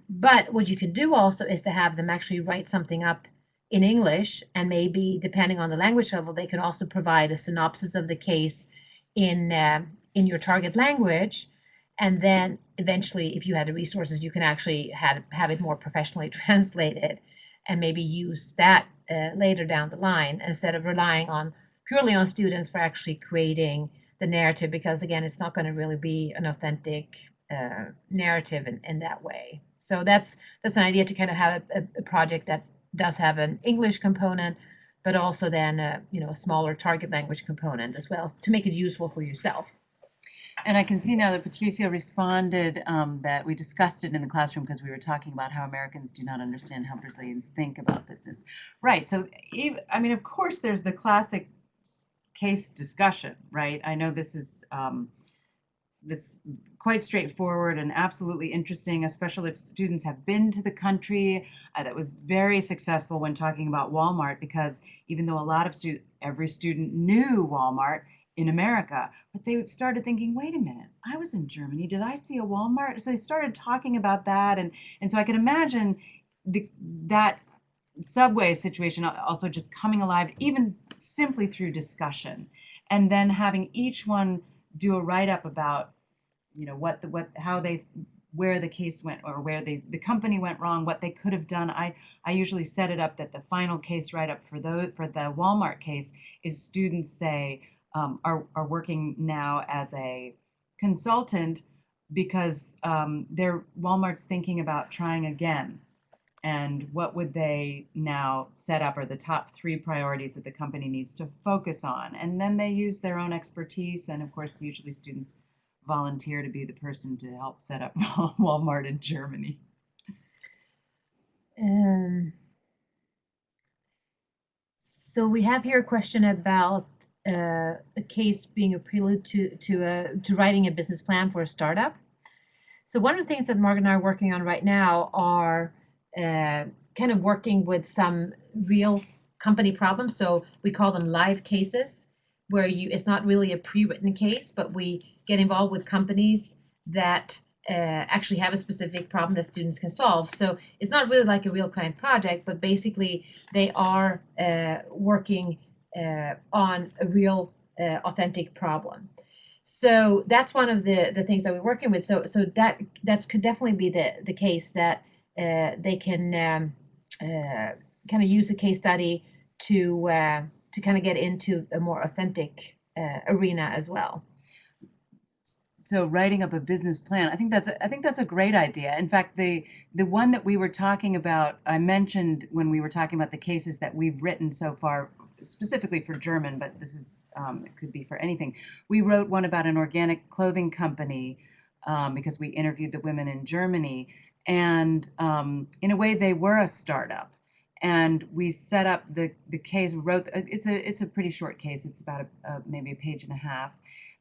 C: But what you can do also is to have them actually write something up in English, and maybe depending on the language level, they can also provide a synopsis of the case in your target language. And then eventually, if you had the resources, you can actually have it more professionally translated, and maybe use that later down the line, instead of relying purely on students for actually creating the narrative, because again, it's not going to really be an authentic narrative in that way. So that's an idea, to kind of have a project that does have an English component, but also then a smaller target language component as well, to make it useful for yourself.
B: And I can see now that Patricia responded that we discussed it in the classroom because we were talking about how Americans do not understand how Brazilians think about business. Right. So, of course, there's the classic case discussion, right? I know this is that's quite straightforward and absolutely interesting, especially if students have been to the country. That was very successful when talking about Walmart, because even though every student knew Walmart in America, but they started thinking, wait a minute, I was in Germany, did I see a Walmart? So they started talking about that, and so I can imagine that subway situation also just coming alive, even simply through discussion, and then having each one do a write-up about where the case went, or where the company went wrong, what they could have done. I usually set it up that the final case write-up for the Walmart case is students say are working now as a consultant because Walmart's thinking about trying again, and what would they now set up are the top 3 priorities that the company needs to focus on, and then they use their own expertise, and of course usually students volunteer to be the person to help set up Walmart in Germany.
C: So we have here a question about a case being a prelude to writing a business plan for a startup. So one of the things that Margaret and I are working on right now are kind of working with some real company problems. So we call them live cases, where it's not really a pre-written case, but we get involved with companies that actually have a specific problem that students can solve. So it's not really like a real client project, but basically they are working on a real authentic problem. So that's one of the things that we're working with. So that could definitely be the case that they can kind of use a case study to kind of get into a more authentic arena as well.
B: So writing up a business plan, I think that's a great idea. In fact, the one that we were talking about, I mentioned when we were talking about the cases that we've written so far, specifically for German, but this is it could be for anything. We wrote one about an organic clothing company because we interviewed the women in Germany, and in a way they were a startup. And we set up the case. Wrote it's a pretty short case. It's about maybe a page and a half,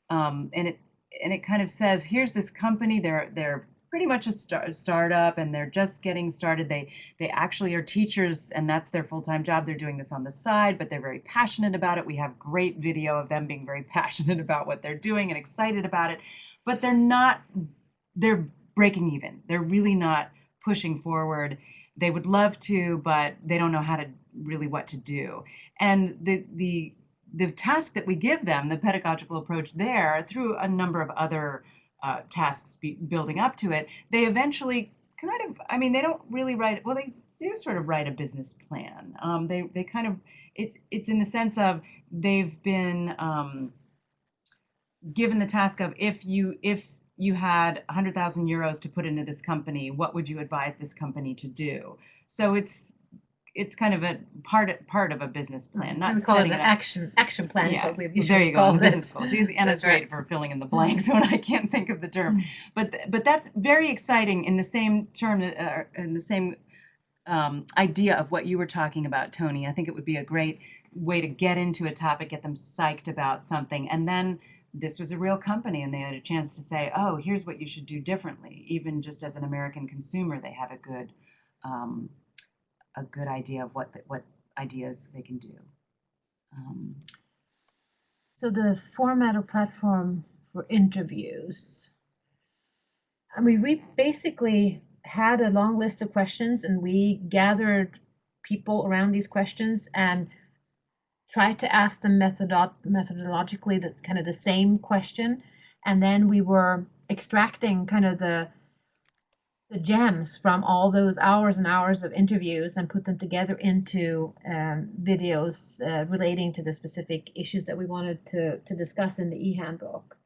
B: and it kind of says, here's this company. They're pretty much a startup, and they're just getting started. They actually are teachers, and that's their full-time job. They're doing this on the side, but they're very passionate about it. We have great video of them being very passionate about what they're doing and excited about it. But they're breaking even. They're really not pushing forward. They would love to, but they don't know how to really what to do. And the task that we give them, the pedagogical approach there, through a number of other tasks building up to it, they eventually kind of, I mean, they don't really write, well, they do sort of write a business plan. They kind of, it's in the sense of they've been given the task of, if you had 100,000 euros to put into this company, what would you advise this company to do? So it's kind of a part of a business plan. Not
C: we call it
B: setting
C: an
B: it up.
C: action plan.
B: Yeah,
C: Is what we've
B: there
C: usually
B: you go, in
C: called
B: the
C: it.
B: business school. See, Anna's
C: That's right.
B: great for filling in the blanks when I can't think of the term. But that's very exciting in the same term, in the same idea of what you were talking about, Tony. I think it would be a great way to get into a topic, get them psyched about something, and then this was a real company, and they had a chance to say, oh, here's what you should do differently. Even just as an American consumer, they have a good idea of what ideas they can do.
C: So the format or platform for interviews. I mean, we basically had a long list of questions, and we gathered people around these questions and tried to ask them methodologically the same question, and then we were extracting kind of the gems from all those hours and hours of interviews and put them together into videos relating to the specific issues that we wanted to discuss in the E Handbook.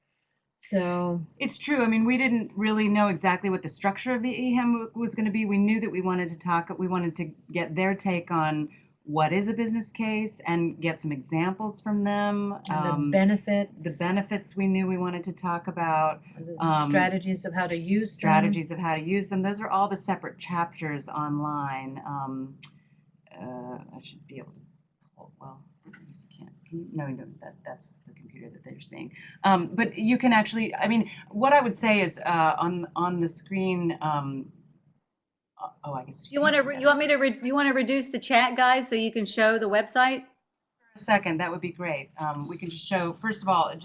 C: So
B: it's true. I mean, we didn't really know exactly what the structure of the E Handbook was going to be. We knew that we wanted to get their take on what is a business case and get some examples from them.
C: And the benefits.
B: The benefits we knew we wanted to talk about.
C: The strategies of how to use
B: them. Those are all the separate chapters online. I should be able to hold, well, I guess you can't. No, that's the computer that they're seeing. But you can actually, I mean, what I would say is on the screen, I guess
A: You want me to reduce the chat, guys, so you can show the website?
B: For a second, that would be great. We can just show, first of all, I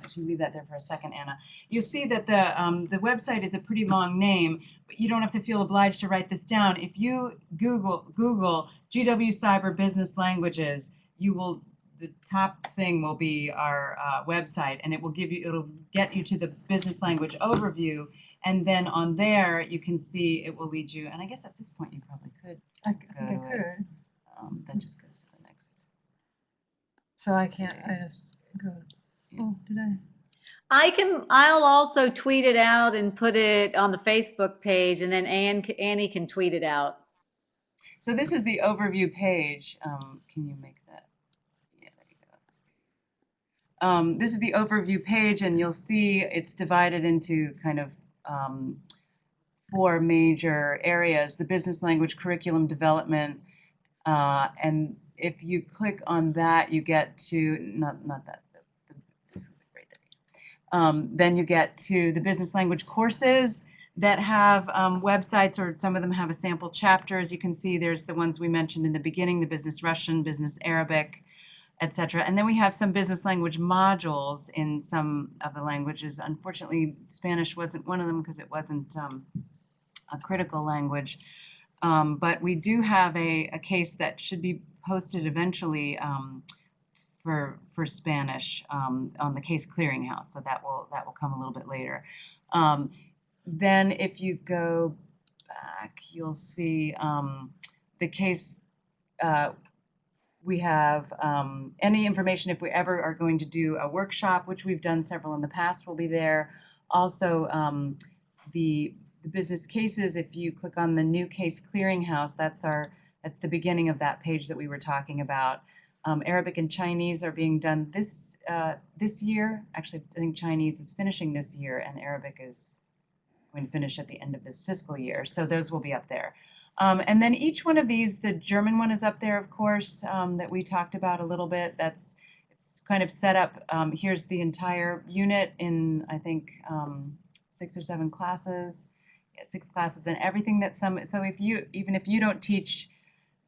B: should leave that there for a second, Anna. You'll see that the website is a pretty long name, but you don't have to feel obliged to write this down. If you Google GW Cyber Business Languages, the top thing will be our website, and it'll get you to the business language overview. And then on there, you can see it will lead you. And I guess at this point, you probably could.
C: I think I could.
B: That just goes to the next.
C: So I can't. I just go. Oh, did I?
A: I'll also tweet it out and put it on the Facebook page, and then Annie can tweet it out.
B: So this is the overview page. Can you make that? Yeah, there you go. This is the overview page, and you'll see it's divided into kind of 4 major areas: the business language curriculum development, and if you click on that, you get to not that this right there. Then you get to the business language courses that have websites, or some of them have a sample chapter. As you can see, there's the ones we mentioned in the beginning: the business Russian, business Arabic, etc. And then we have some business language modules in some of the languages. Unfortunately, Spanish wasn't one of them because it wasn't a critical language. But we do have a case that should be posted eventually for Spanish on the Case Clearinghouse. So that will come a little bit later. Then if you go back, you'll see the case. We have any information if we ever are going to do a workshop, which we've done several in the past, will be there. Also, the business cases, if you click on the new Case Clearinghouse, that's the beginning of that page that we were talking about. Arabic and Chinese are being done this year. Actually, I think Chinese is finishing this year, and Arabic is going to finish at the end of this fiscal year. So those will be up there. And then each one of these, the German one is up there, of course, that we talked about a little bit. It's kind of set up. Here's the entire unit in, I think, 6 or 7 classes. Yeah, 6 classes, and everything that so even if you don't teach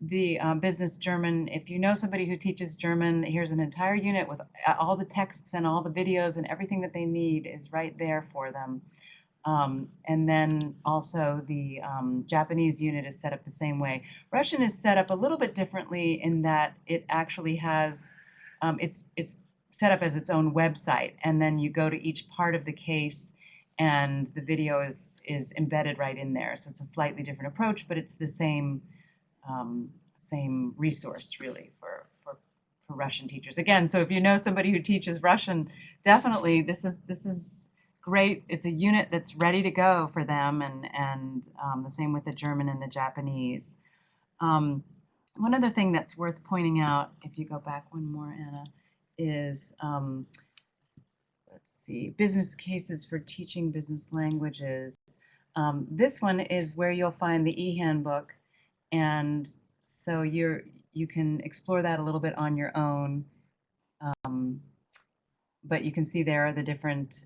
B: the business German, if you know somebody who teaches German, here's an entire unit with all the texts and all the videos and everything that they need is right there for them. And then also the Japanese unit is set up the same way. Russian is set up a little bit differently in that it actually has, it's set up as its own website, and then you go to each part of the case and the video is embedded right in there. So it's a slightly different approach, but it's the same resource really for Russian teachers. Again, so if you know somebody who teaches Russian, definitely this is great. It's a unit that's ready to go for them, and the same with the German and the Japanese. One other thing that's worth pointing out, if you go back one more, Anna, is let's see, business cases for teaching business languages. This one is where you'll find the E Handbook, and so you can explore that a little bit on your own. But you can see there are the different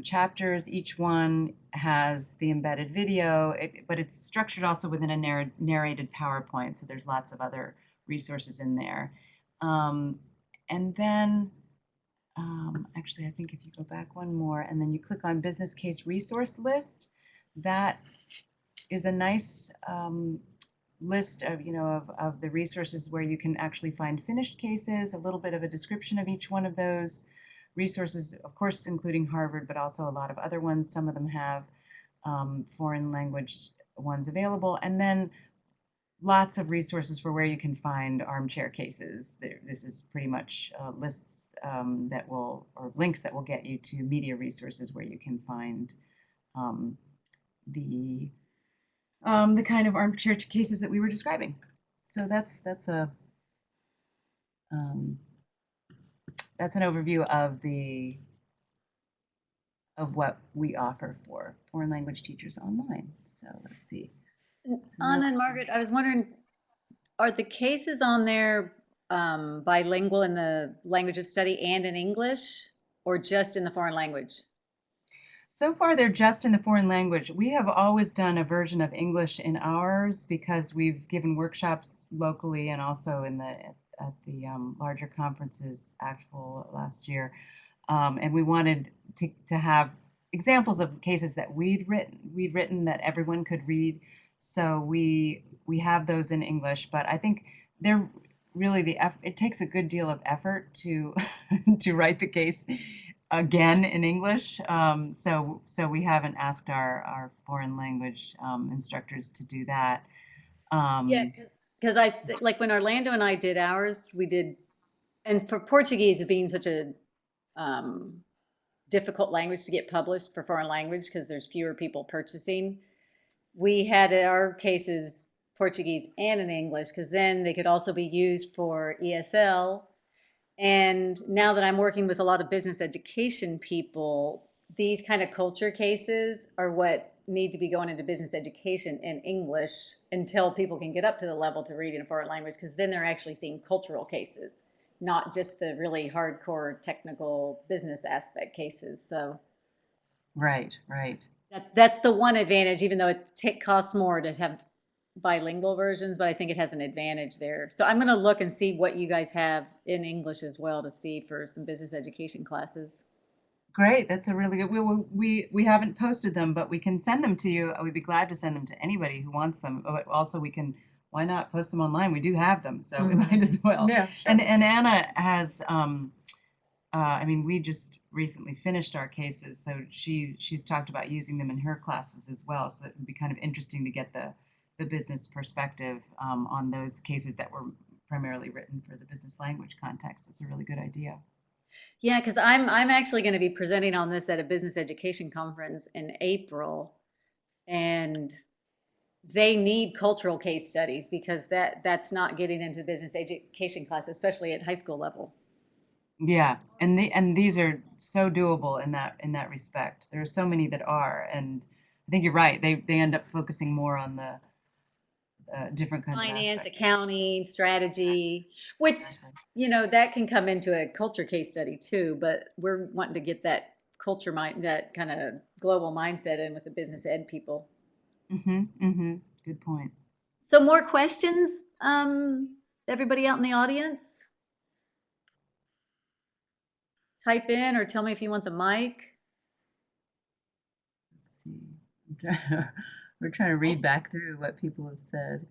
B: chapters. Each one has the embedded video, but it's structured also within a narrated PowerPoint. So there's lots of other resources in there. And then, actually, I think if you go back one more and then you click on Business Case Resource List, that is a nice list of of the resources where you can actually find finished cases, a little bit of a description of each one of those resources, of course, including Harvard, but also a lot of other ones. Some of them have foreign language ones available, and then lots of resources for where you can find armchair cases. This is pretty much lists or links that will get you to media resources where you can find the kind of armchair cases that we were describing. So that's an overview of what we offer for foreign language teachers online. So let's see.
A: Anna and Margaret, I was wondering, are the cases on there bilingual in the language of study and in English, or just in the foreign language?
B: So far, they're just in the foreign language. We have always done a version of English in ours because we've given workshops locally and also at the larger conferences last year. And we wanted to have examples of cases that we'd written that everyone could read. So we have those in English, but I think they're really it takes a good deal of effort to to write the case again in English. So we haven't asked our foreign language instructors to do that.
A: Yeah, because like when Orlando and I did ours, we did, and for Portuguese being such a difficult language to get published for foreign language because there's fewer people purchasing, we had our cases Portuguese and in English because then they could also be used for ESL. And now that I'm working with a lot of business education people, these kind of culture cases are what need to be going into business education in English until people can get up to the level to read in a foreign language, because then they're actually seeing cultural cases, not just the really hardcore technical business aspect cases. So
B: right.
A: that's the one advantage, even though it costs more to have bilingual versions, but I think it has an advantage there. So I'm going to look and see what you guys have in English as well to see for some business education classes.
B: Great, that's a really good. We haven't posted them, but we can send them to you. We'd be glad to send them to anybody who wants them. But also, we can. Why not post them online? We do have them, so we might as well.
C: Yeah, sure.
B: And Anna has. I mean, we just recently finished our cases, so she's talked about using them in her classes as well. So it would be kind of interesting to get the business perspective on those cases that were primarily written for the business language context. It's a really good idea.
A: Yeah, because I'm actually going to be presenting on this at a business education conference in April, and they need cultural case studies because that's not getting into business education class, especially at high school level.
B: Yeah, and these are so doable in that respect. There are so many that are, and I think you're right. They end up focusing more on the different kinds of
A: Finance,
B: aspects.
A: accounting, strategy, which, you know, that can come into a culture case study too, but we're wanting to get that culture mind, that kind of global mindset in with the business ed people.
B: Good point.
A: So more questions, everybody out in the audience? Type in or tell me if you want the mic.
B: Let's see. We're trying to read back through what people have said.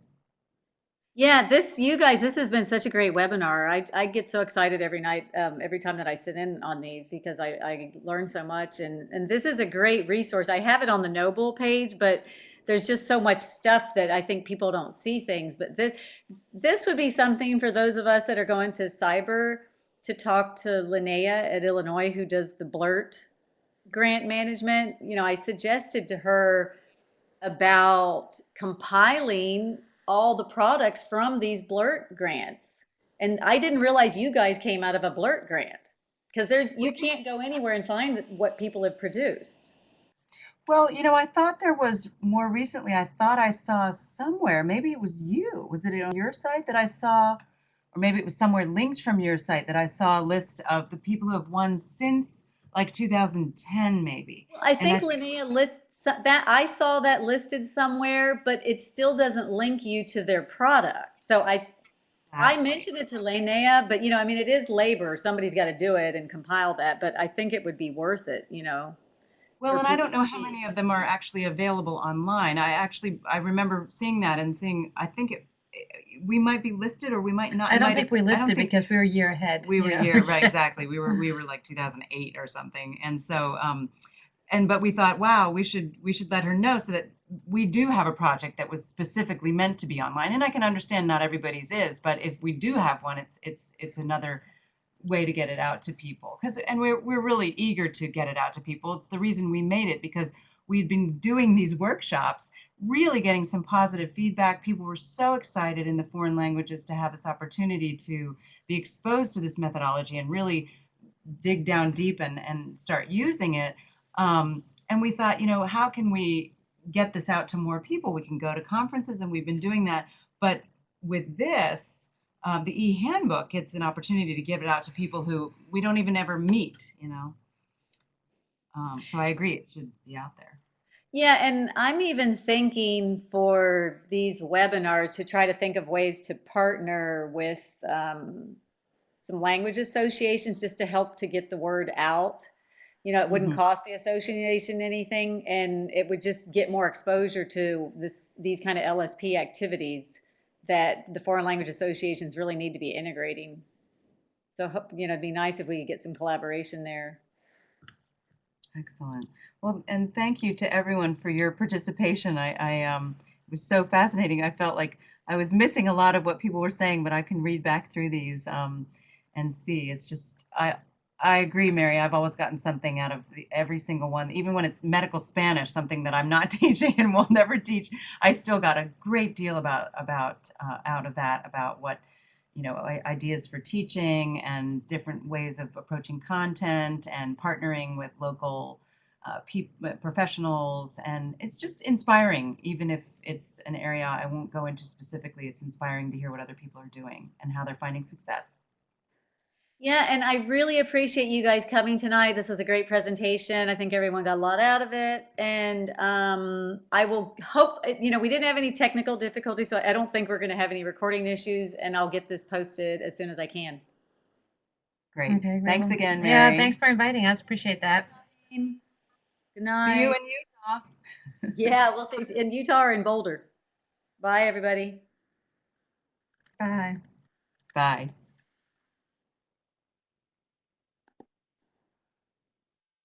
A: Yeah, you guys, this has been such a great webinar. I get so excited every night, every time that I sit in on these because I learn so much, and this is a great resource. I have it on the Noble page, but there's just so much stuff that I think people don't see things. But this would be something for those of us that are going to cyber to talk to Linnea at Illinois, who does the BLERT grant management. You know, I suggested to her about compiling all the products from these BLERT grants. And I didn't realize you guys came out of a BLERT grant because you can't go anywhere and find what people have produced.
B: Well, you know, I thought there was more recently, I thought I saw somewhere, maybe it was you. Was it on your site that I saw, or maybe it was somewhere linked from your site that I saw a list of the people who have won since like 2010, maybe.
A: Well, I think Linnea lists that. I saw that listed somewhere, but it still doesn't link you to their product. So I mentioned it to Linnea, but you know, I mean, it is labor. Somebody's got to do it and compile that, but I think it would be worth it, you know.
B: Well, and I don't know how many of them are actually available online. I remember seeing that and seeing, I think we might be listed or we might not.
C: I don't think we listed because we were a year ahead.
B: We were a year, right, exactly. We were like 2008 or something. And so, but we thought, wow, we should let her know so that we do have a project that was specifically meant to be online. And I can understand not everybody's is, but if we do have one, it's another way to get it out to people, and we're really eager to get it out to people. It's the reason we made it, because we'd been doing these workshops, really getting some positive feedback. People were so excited in the foreign languages to have this opportunity to be exposed to this methodology and really dig down deep and start using it. And we thought, you know, how can we get this out to more people? We can go to conferences, and we've been doing that. But with this, the E Handbook, it's an opportunity to give it out to people who we don't even ever meet, you know. So I agree, it should be out there.
A: Yeah, and I'm even thinking for these webinars to try to think of ways to partner with some language associations just to help to get the word out. You know, it wouldn't cost the association anything, and it would just get more exposure to these kind of LSP activities that the foreign language associations really need to be integrating. So, you know, it'd be nice if we could get some collaboration there.
B: Excellent. Well, and thank you to everyone for your participation. It was so fascinating. I felt like I was missing a lot of what people were saying, but I can read back through these and see. It's just, I agree, Mary. I've always gotten something out of every single one, even when it's medical Spanish, something that I'm not teaching and will never teach. I still got a great deal out of that, about what, you know, ideas for teaching and different ways of approaching content and partnering with local professionals. And it's just inspiring, even if it's an area I won't go into specifically. It's inspiring to hear what other people are doing and how they're finding success.
A: Yeah, and I really appreciate you guys coming tonight. This was a great presentation. I think everyone got a lot out of it. And I will hope, we didn't have any technical difficulties, so I don't think we're going to have any recording issues, and I'll get this posted as soon as I can.
B: Great.
C: Okay, great.
B: Thanks again, Mary.
C: Yeah, thanks for inviting us. Appreciate that.
A: Good
B: See
A: night.
B: you in Utah.
A: Yeah, we'll see in Utah or in Boulder. Bye, everybody.
C: Bye.
B: Bye.